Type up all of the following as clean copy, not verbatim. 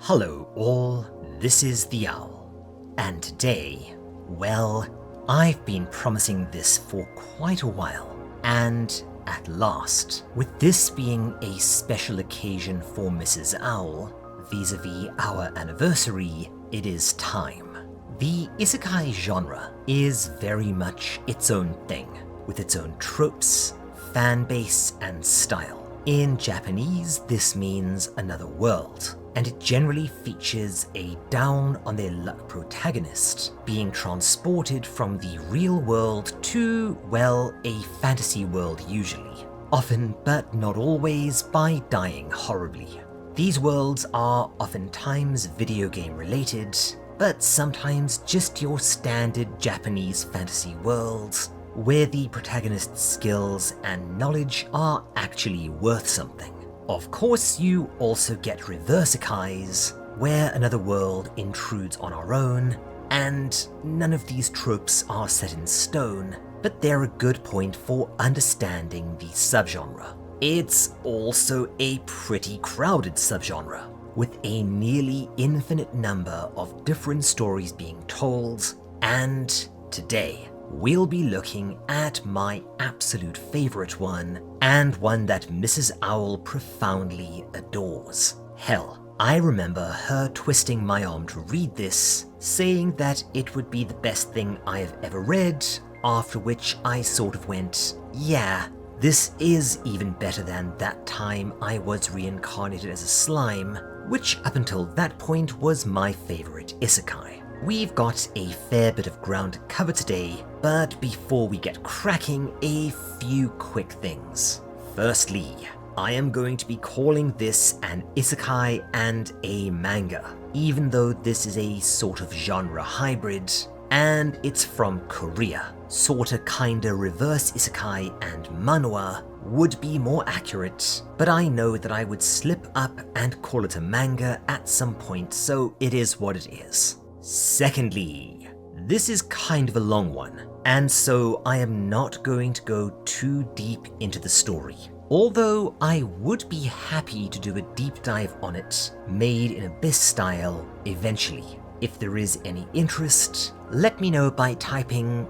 Hello all, this is the Owl, and today, well, I've been promising this for quite a while, and at last, with this being a special occasion for Mrs. Owl, vis-a-vis our anniversary, it is time. The Isekai genre is very much its own thing, with its own tropes, fan base, and style. In Japanese, this means another world, and it generally features a down-on-their-luck protagonist being transported from the real world to, well, a fantasy world usually. Often, but not always, by dying horribly. These worlds are oftentimes video game related, but sometimes just your standard Japanese fantasy worlds, where the protagonist's skills and knowledge are actually worth something. Of course, you also get reverse Isekais, where another world intrudes on our own, and none of these tropes are set in stone, but they're a good point for understanding the subgenre. It's also a pretty crowded subgenre, with a nearly infinite number of different stories being told, and today, we'll be looking at my absolute favorite one, and one that Mrs. Owl profoundly adores. Hell, I remember her twisting my arm to read this, saying that it would be the best thing I have ever read, after which I sort of went, yeah, this is even better than that time I was reincarnated as a slime, which up until that point was my favorite isekai. We've got a fair bit of ground to cover today, but before we get cracking, a few quick things. Firstly, I am going to be calling this an isekai and a manga, even though this is a sort of genre hybrid, and it's from Korea. Sorta kinda reverse isekai and manhwa would be more accurate, but I know that I would slip up and call it a manga at some point, so it is what it is. Secondly, this is kind of a long one, and so I am not going to go too deep into the story. Although I would be happy to do a deep dive on it, made in Abyss style, eventually. If there is any interest, let me know by typing,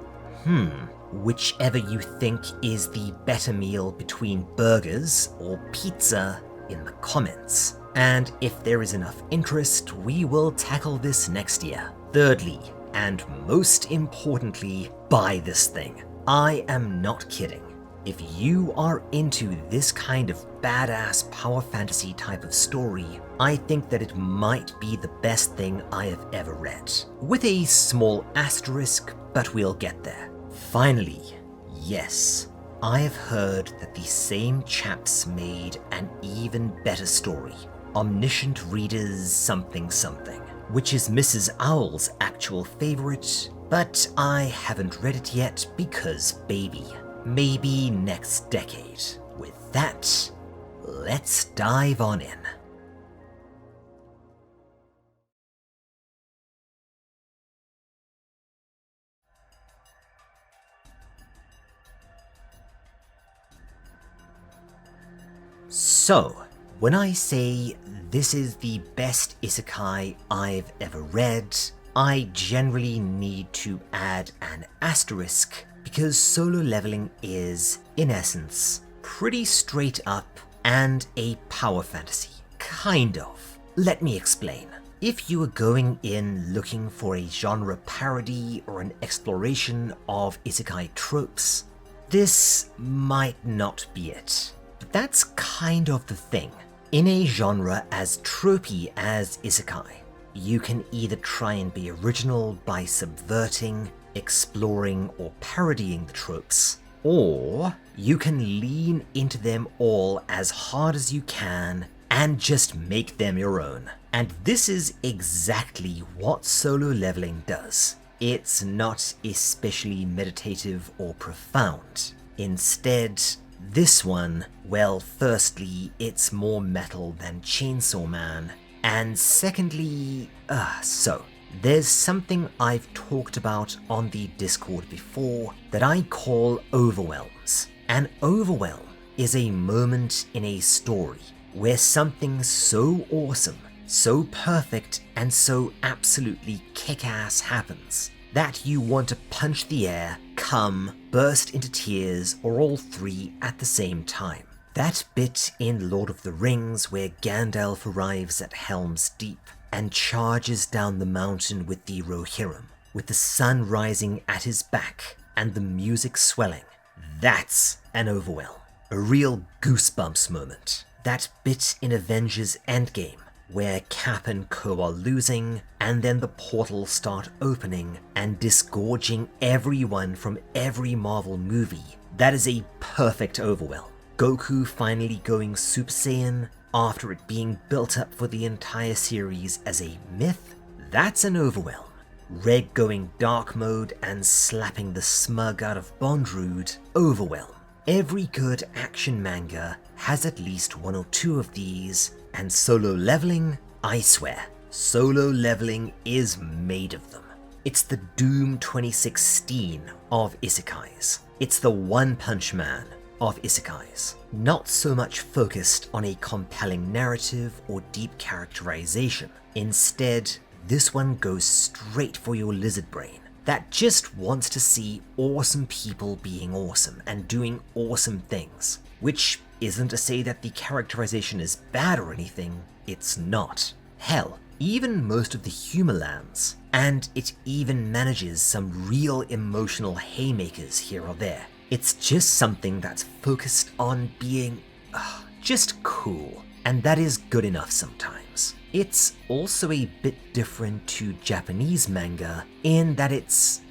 whichever you think is the better meal between burgers or pizza in the comments. And if there is enough interest, we will tackle this next year. Thirdly, and most importantly, buy this thing. I am not kidding. If you are into this kind of badass power fantasy type of story, I think that it might be the best thing I have ever read. With a small asterisk, but we'll get there. Finally, yes, I have heard that the same chaps made an even better story. Omniscient Reader's something something, which is Mrs. Owl's actual favorite, but I haven't read it yet because baby, maybe next decade. With that, let's dive on in. So, when I say this is the best isekai I've ever read, I generally need to add an asterisk because solo leveling is, in essence, pretty straight up and a power fantasy. Kind of. Let me explain. If you are going in looking for a genre parody or an exploration of isekai tropes, this might not be it. But that's kind of the thing. In a genre as tropey as isekai, you can either try and be original by subverting, exploring, or parodying the tropes, or you can lean into them all as hard as you can and just make them your own. And this is exactly what solo leveling does. It's not especially meditative or profound. Instead, this one, well, firstly, it's more metal than Chainsaw Man, and secondly, so, there's something I've talked about on the Discord before that I call overwhelms. An overwhelm is a moment in a story where something so awesome So perfect and so absolutely kick-ass happens that you want to punch the air, come, burst into tears, or all three at the same time. That bit in Lord of the Rings where Gandalf arrives at Helm's Deep and charges down the mountain with the Rohirrim, with the sun rising at his back and the music swelling. That's an overwhelm. A real goosebumps moment. That bit in Avengers Endgame where Cap and co are losing, and then the portals start opening and disgorging everyone from every Marvel movie. That is a perfect overwhelm. Goku finally going Super Saiyan after it being built up for the entire series as a myth. That's an overwhelm. Red going dark mode and slapping the smug out of Bondrude. Overwhelm. Every good action manga has at least one or two of these, and Solo Leveling, I swear, Solo Leveling is made of them. It's the Doom 2016 of isekais. It's the One Punch Man of isekais. Not so much focused on a compelling narrative or deep characterization. Instead, this one goes straight for your lizard brain that just wants to see awesome people being awesome and doing awesome things. Which isn't to say that the characterization is bad or anything, it's not. Hell, even most of the humor lands, and it even manages some real emotional haymakers here or there. It's just something that's focused on being just cool, and that is good enough sometimes. It's also a bit different to Japanese manga in that it's,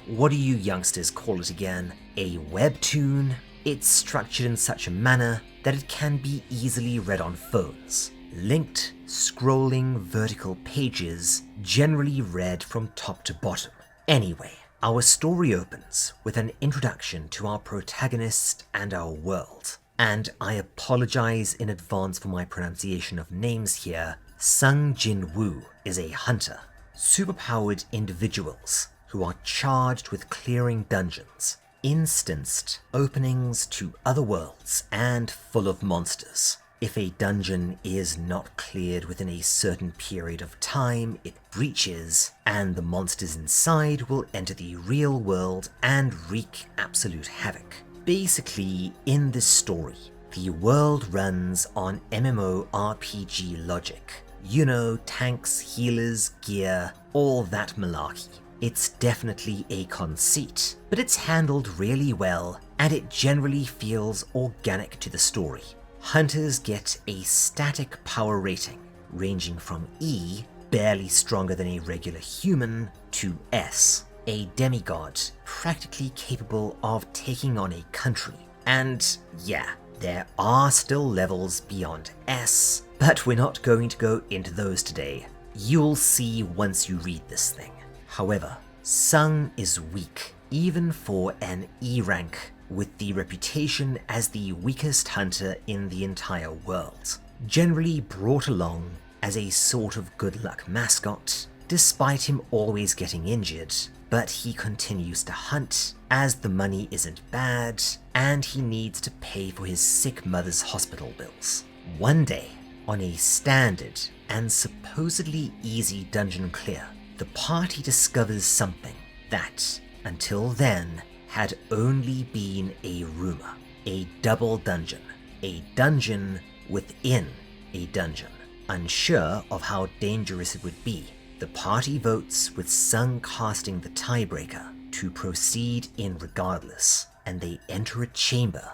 what do you youngsters call it again? A webtoon? It's structured in such a manner that it can be easily read on phones. Linked, scrolling vertical pages, generally read from top to bottom. Anyway, our story opens with an introduction to our protagonist and our world. And I apologize in advance for my pronunciation of names here. Sung Jin Woo is a hunter. Superpowered individuals who are charged with clearing dungeons. Instanced openings to other worlds and full of monsters. If a dungeon is not cleared within a certain period of time, it breaches, and the monsters inside will enter the real world and wreak absolute havoc. Basically, in this story, the world runs on MMORPG logic. You know, tanks, healers, gear, all that malarkey. It's definitely a conceit, but it's handled really well, and it generally feels organic to the story. Hunters get a static power rating, ranging from E, barely stronger than a regular human, to S, a demigod practically capable of taking on a country. And yeah, there are still levels beyond S, but we're not going to go into those today. You'll see once you read this thing. However, Sung is weak, even for an E rank, with the reputation as the weakest hunter in the entire world. Generally brought along as a sort of good luck mascot, despite him always getting injured, but he continues to hunt as the money isn't bad and he needs to pay for his sick mother's hospital bills. One day, on a standard and supposedly easy dungeon clear, the party discovers something that, until then, had only been a rumor. A double dungeon. A dungeon within a dungeon. Unsure of how dangerous it would be, the party votes with Sung casting the tiebreaker to proceed in regardless, and they enter a chamber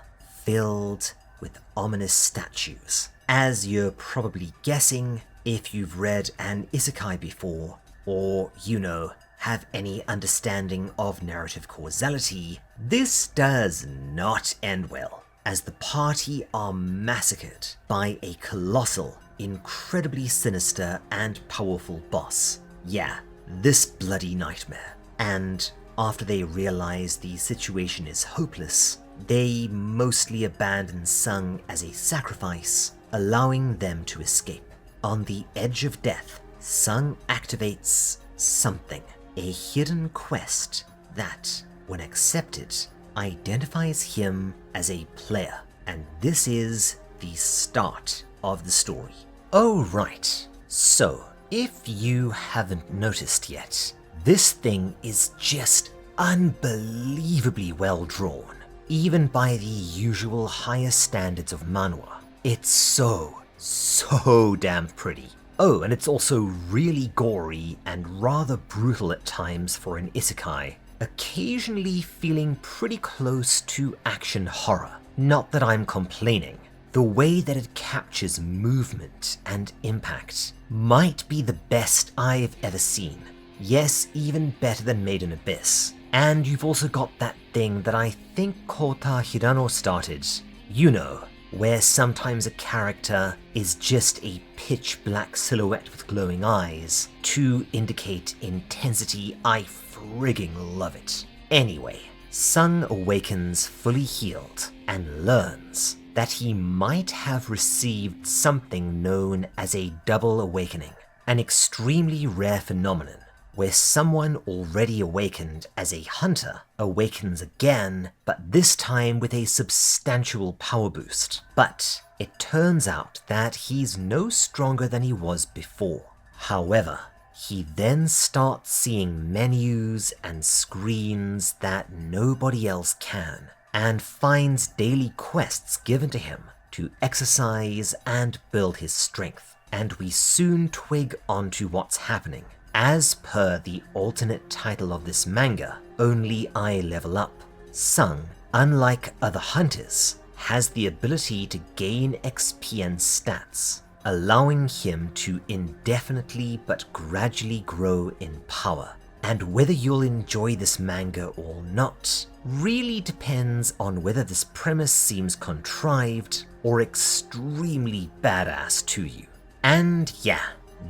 filled with ominous statues. As you're probably guessing, if you've read an isekai before, or, you know, have any understanding of narrative causality, this does not end well, as the party are massacred by a colossal, incredibly sinister and powerful boss. Yeah, this bloody nightmare. And after they realize the situation is hopeless, they mostly abandon Sung as a sacrifice, allowing them to escape. On the edge of death, Sung activates something. A hidden quest that, when accepted, identifies him as a player, and this is the start of the story. Oh right, So, if you haven't noticed yet, this thing is just unbelievably well drawn, even by the usual higher standards of manhwa. It's so damn pretty. Oh, and it's also really gory and rather brutal at times for an isekai, occasionally feeling pretty close to action horror. Not that I'm complaining. The way that it captures movement and impact might be the best I've ever seen. Yes, even better than Made in Abyss. And you've also got that thing that I think Kota Hirano started. You know, where sometimes a character is just a pitch black silhouette with glowing eyes to indicate intensity. I frigging love it. Anyway, Sung awakens fully healed and learns that he might have received something known as a double awakening, an extremely rare phenomenon where someone already awakened as a hunter awakens again, but this time with a substantial power boost. But it turns out that he's no stronger than he was before. However, he then starts seeing menus and screens that nobody else can, and finds daily quests given to him to exercise and build his strength. And we soon twig onto what's happening. As per the alternate title of this manga, Only I Level Up, Sung, unlike other hunters, has the ability to gain XP and stats, allowing him to indefinitely but gradually grow in power. And whether you'll enjoy this manga or not really depends on whether this premise seems contrived or extremely badass to you. And yeah,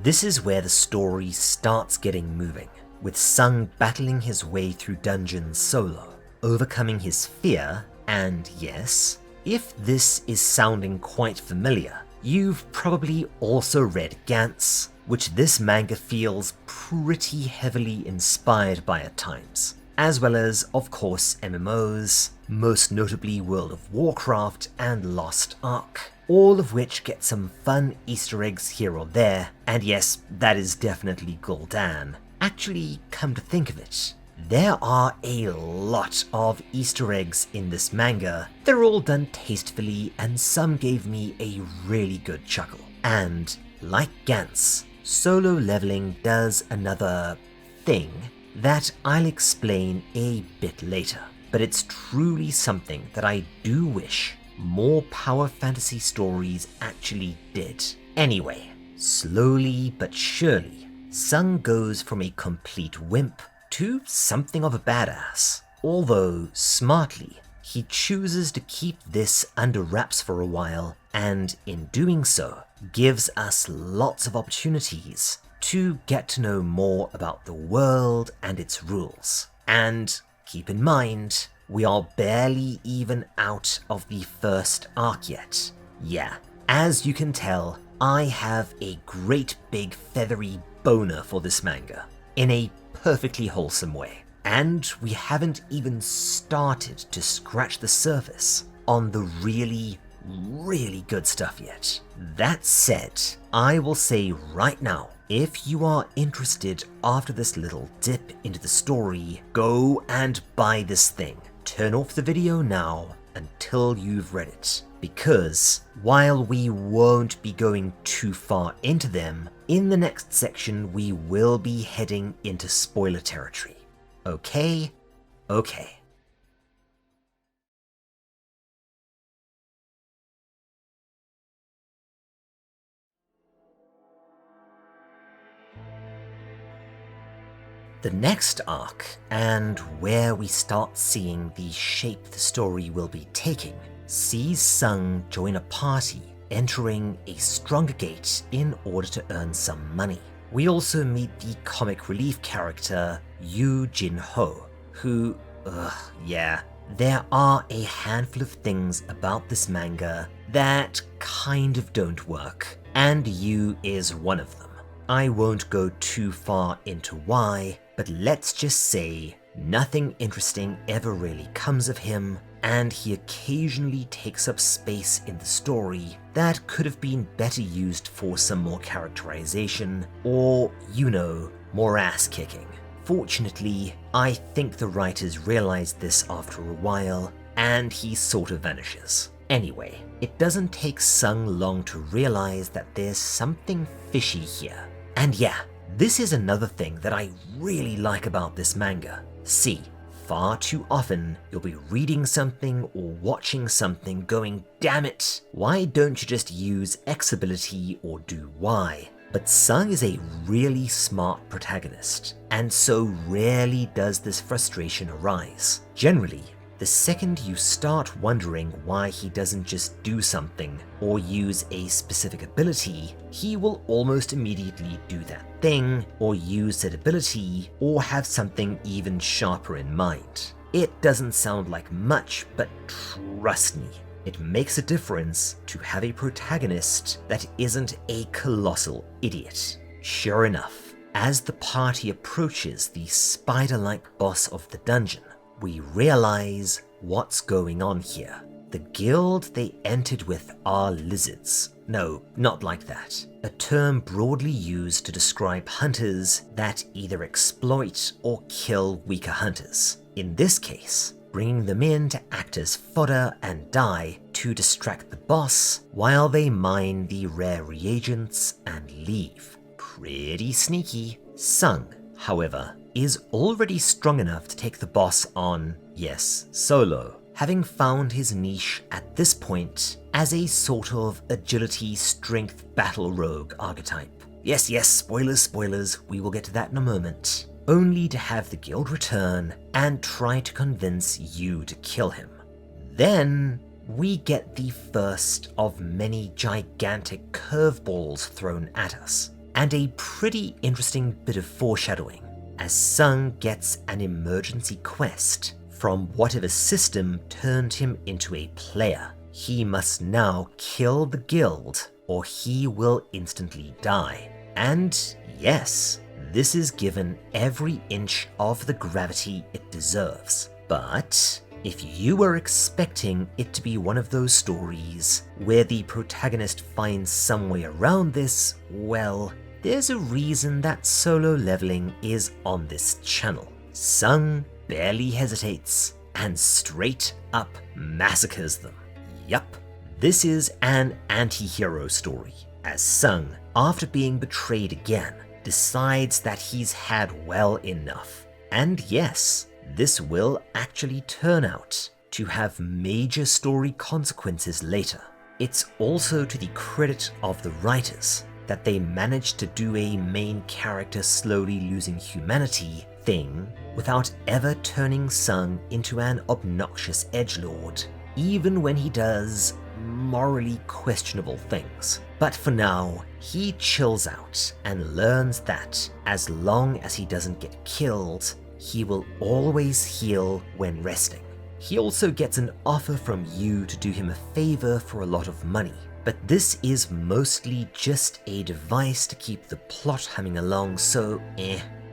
this is where the story starts getting moving, with Sung battling his way through dungeons solo, overcoming his fear, and yes, if this is sounding quite familiar, you've probably also read Gantz, which this manga feels pretty heavily inspired by at times, as well as, of course, MMOs, most notably World of Warcraft and Lost Ark, all of which get some fun Easter eggs here or there, and yes, that is definitely Gul'dan. Actually, come to think of it, there are a lot of Easter eggs in this manga. They're all done tastefully, and some gave me a really good chuckle. And, like Gantz, solo leveling does another thing that I'll explain a bit later, but it's truly something that I do wish more power fantasy stories actually did. Anyway, slowly but surely, Sung goes from a complete wimp to something of a badass. Although, smartly, he chooses to keep this under wraps for a while, and in doing so, gives us lots of opportunities to get to know more about the world and its rules. And keep in mind, we are barely even out of the first arc yet. Yeah, as you can tell, I have a great big feathery boner for this manga, in a perfectly wholesome way. And we haven't even started to scratch the surface on the really good stuff yet. That said, I will say right now, if you are interested after this little dip into the story, go and buy this thing. Turn off the video now until you've read it, because while we won't be going too far into them, in the next section we will be heading into spoiler territory. Okay? Okay. The next arc, and where we start seeing the shape the story will be taking, sees Sung join a party, entering a stronger gate in order to earn some money. We also meet the comic relief character Yu Jin-ho, who, yeah, there are a handful of things about this manga that kind of don't work, and Yu is one of them. I won't go too far into why, but let's just say nothing interesting ever really comes of him, and he occasionally takes up space in the story that could have been better used for some more characterization or, more ass-kicking. Fortunately, I think the writers realized this after a while, and he sort of vanishes. Anyway, it doesn't take Sung long to realize that there's something fishy here. And yeah, this is another thing that I really like about this manga. See, far too often you'll be reading something or watching something going, damn it, why don't you just use X ability or do Y? But Sung is a really smart protagonist, and so rarely does this frustration arise. Generally, the second you start wondering why he doesn't just do something or use a specific ability, he will almost immediately do that thing or use that ability or have something even sharper in mind. It doesn't sound like much, but trust me, it makes a difference to have a protagonist that isn't a colossal idiot. Sure enough, as the party approaches the spider-like boss of the dungeon, we realize what's going on here. The guild they entered with are lizards. No, not like that. A term broadly used to describe hunters that either exploit or kill weaker hunters. In this case, bringing them in to act as fodder and die to distract the boss while they mine the rare reagents and leave. Pretty sneaky. Sung, however, is already strong enough to take the boss on, yes, solo, having found his niche at this point as a sort of agility strength battle rogue archetype. Yes, spoilers, we will get to that in a moment. Only to have the guild return and try to convince you to kill him. Then we get the first of many gigantic curveballs thrown at us, and a pretty interesting bit of foreshadowing, as Sung gets an emergency quest from whatever system turned him into a player. He must now kill the guild or he will instantly die. And yes, this is given every inch of the gravity it deserves. But if you were expecting it to be one of those stories where the protagonist finds some way around this, well, there's a reason that solo leveling is on this channel. Sung barely hesitates and straight up massacres them. Yup, this is an anti-hero story, as Sung, after being betrayed again, decides that he's had well enough. And yes, this will actually turn out to have major story consequences later. It's also to the credit of the writers that they managed to do a main character slowly losing humanity thing without ever turning Sung into an obnoxious edgelord, even when he does morally questionable things. But for now, he chills out and learns that as long as he doesn't get killed, he will always heal when resting. He also gets an offer from you to do him a favor for a lot of money, but this is mostly just a device to keep the plot humming along, so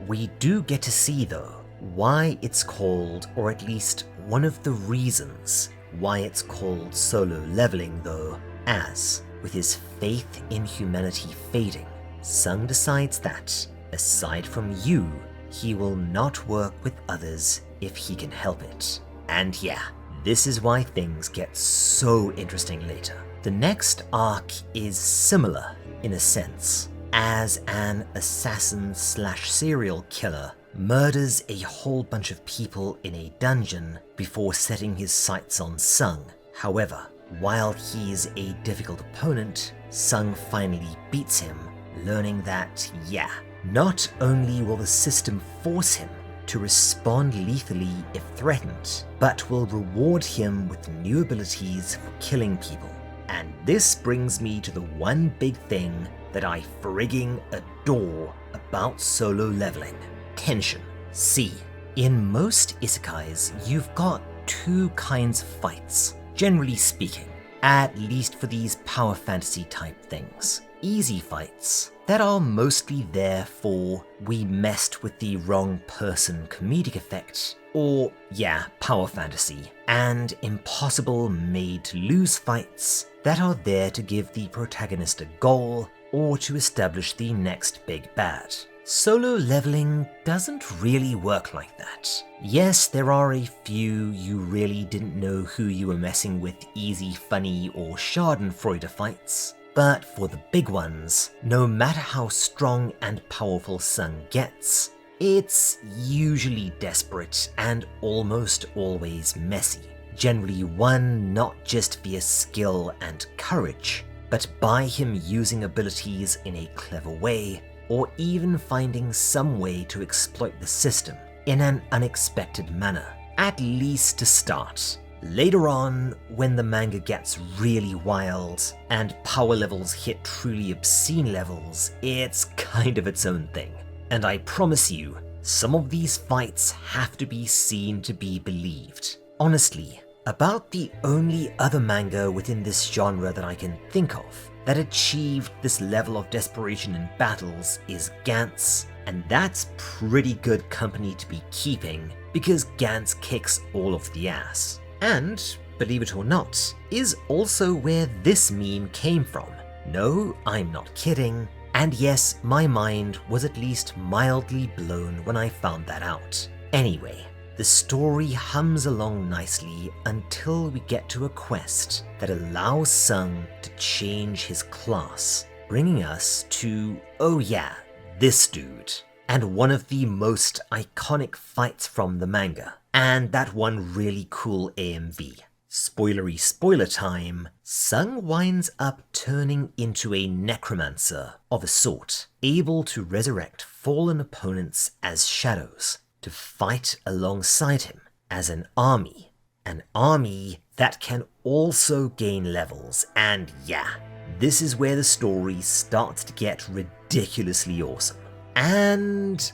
We do get to see though why it's called, or at least one of the reasons why it's called solo leveling though, as with his faith in humanity fading, Sung decides that, aside from you, he will not work with others if he can help it. And yeah, this is why things get so interesting later. The next arc is similar in a sense, as an assassin/serial killer murders a whole bunch of people in a dungeon before setting his sights on Sung. However, while he's a difficult opponent, Sung finally beats him, learning that, yeah, not only will the system force him to respond lethally if threatened, but will reward him with new abilities for killing people. And this brings me to the one big thing that I frigging adore about solo leveling: tension. See, in most isekais, you've got two kinds of fights, generally speaking, at least for these power fantasy type things. easy fights that are mostly there for we messed with the wrong person comedic effect, or yeah, power fantasy, and impossible made to lose fights that are there to give the protagonist a goal or to establish the next big bad. Solo leveling doesn't really work like that. Yes, there are a few you really didn't know who you were messing with easy, funny, or schadenfreude fights, but for the big ones, no matter how strong and powerful Sung gets, it's usually desperate and almost always messy. Generally won not just via skill and courage, but by him using abilities in a clever way, or even finding some way to exploit the system in an unexpected manner, at least to start. Later on, when the manga gets really wild and power levels hit truly obscene levels, it's kind of its own thing. And I promise you, some of these fights have to be seen to be believed. Honestly, about the only other manga within this genre that I can think of that achieved this level of desperation in battles is Gantz, and that's pretty good company to be keeping because Gantz kicks all of the ass. And, believe it or not, is also where this meme came from. No, I'm not kidding. And yes, my mind was at least mildly blown when I found that out. Anyway, the story hums along nicely until we get to a quest that allows Sung to change his class, bringing us to, oh yeah, this dude, and one of the most iconic fights from the manga, and that one really cool AMV. Spoilery spoiler time, Sung winds up turning into a necromancer of a sort, able to resurrect fallen opponents as shadows, to fight alongside him as an army that can also gain levels, and yeah, this is where the story starts to get ridiculously awesome. And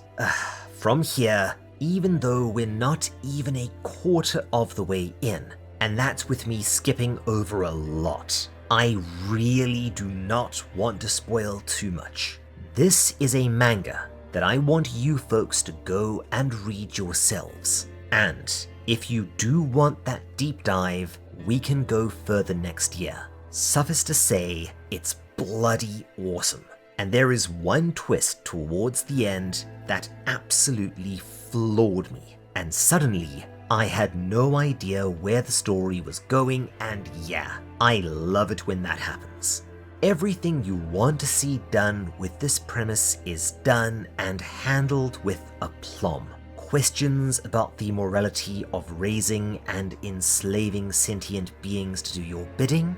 from here, even though we're not even a quarter of the way in, and that's with me skipping over a lot, I really do not want to spoil too much. This is a manga that I want you folks to go and read yourselves. And if you do want that deep dive, we can go further next year. Suffice to say, it's bloody awesome. And there is one twist towards the end that absolutely floored me. And suddenly, I had no idea where the story was going, and yeah, I love it when that happens. Everything you want to see done with this premise is done and handled with aplomb. Questions about the morality of raising and enslaving sentient beings to do your bidding?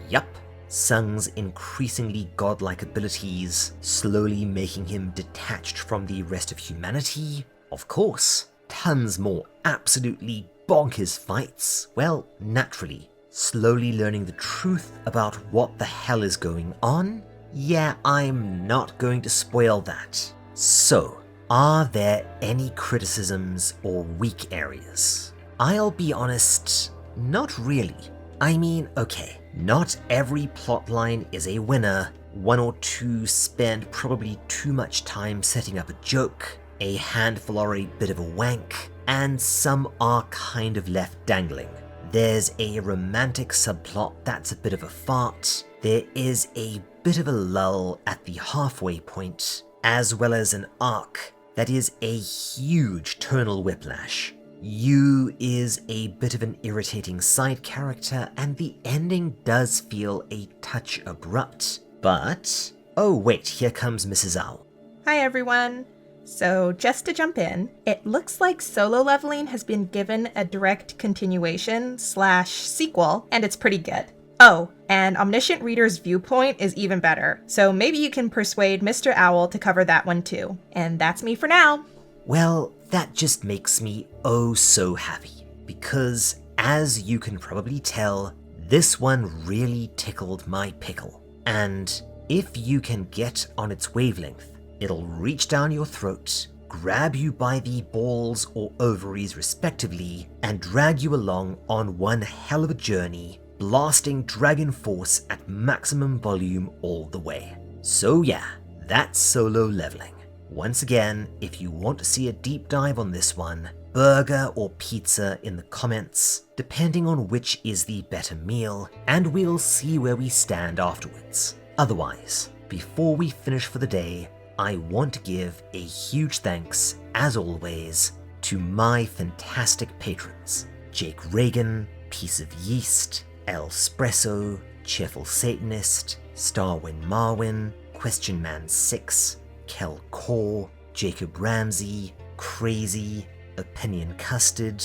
Yup. Sung's increasingly godlike abilities slowly making him detached from the rest of humanity? Of course. Tons more absolutely bonkers fights? Well, naturally. Slowly learning the truth about what the hell is going on? Yeah, I'm not going to spoil that. So, are there any criticisms or weak areas? I'll be honest, not really. I mean, okay, not every plotline is a winner. One or two spend probably too much time setting up a joke, a handful are a bit of a wank, and some are kind of left dangling. There's a romantic subplot that's a bit of a fart, there is a bit of a lull at the halfway point, as well as an arc that is a huge tonal whiplash. Yu is a bit of an irritating side character, and the ending does feel a touch abrupt, but... oh wait, here comes Mrs. Owl. Hi everyone! So just to jump in, it looks like Solo Leveling has been given a direct continuation / sequel, and it's pretty good. Oh, and Omniscient Reader's Viewpoint is even better, so maybe you can persuade Mr. Owl to cover that one too. And that's me for now. Well, that just makes me oh so happy, because as you can probably tell, this one really tickled my pickle. And if you can get on its wavelength, it'll reach down your throat, grab you by the balls or ovaries respectively, and drag you along on one hell of a journey, blasting Dragon Force at maximum volume all the way. So yeah, that's solo leveling. Once again, if you want to see a deep dive on this one, burger or pizza in the comments, depending on which is the better meal, and we'll see where we stand afterwards. Otherwise, before we finish for the day, I want to give a huge thanks, as always, to my fantastic patrons: Jake Reagan, Piece of Yeast, Elspresso, Cheerful Satanist, Starwin Marwin, Question Man 6, Kel Core, Jacob Ramsey, Crazy, Opinion Custard,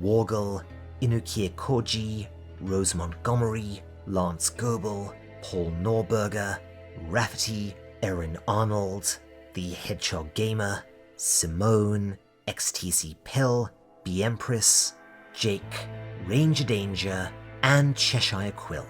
Wargle, Inukie Koji, Rose Montgomery, Lance Goebel, Paul Norberger, Rafferty, Erin Arnold, The Hedgehog Gamer, Simone, XTC Pill, B Empress, Jake, Ranger Danger, and Cheshire Quill.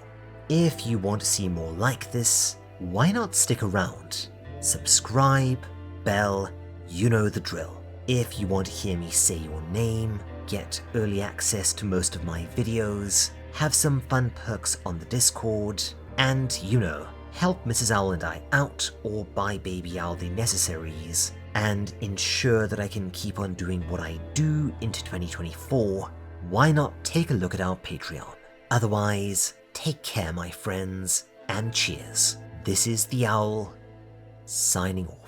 If you want to see more like this, why not stick around? Subscribe, bell, you know the drill. If you want to hear me say your name, get early access to most of my videos, have some fun perks on the Discord, and, you know, help Mrs. Owl and I out or buy Baby Owl the necessaries, and ensure that I can keep on doing what I do into 2024, why not take a look at our Patreon? Otherwise, take care, my friends, and cheers. This is the Owl, signing off.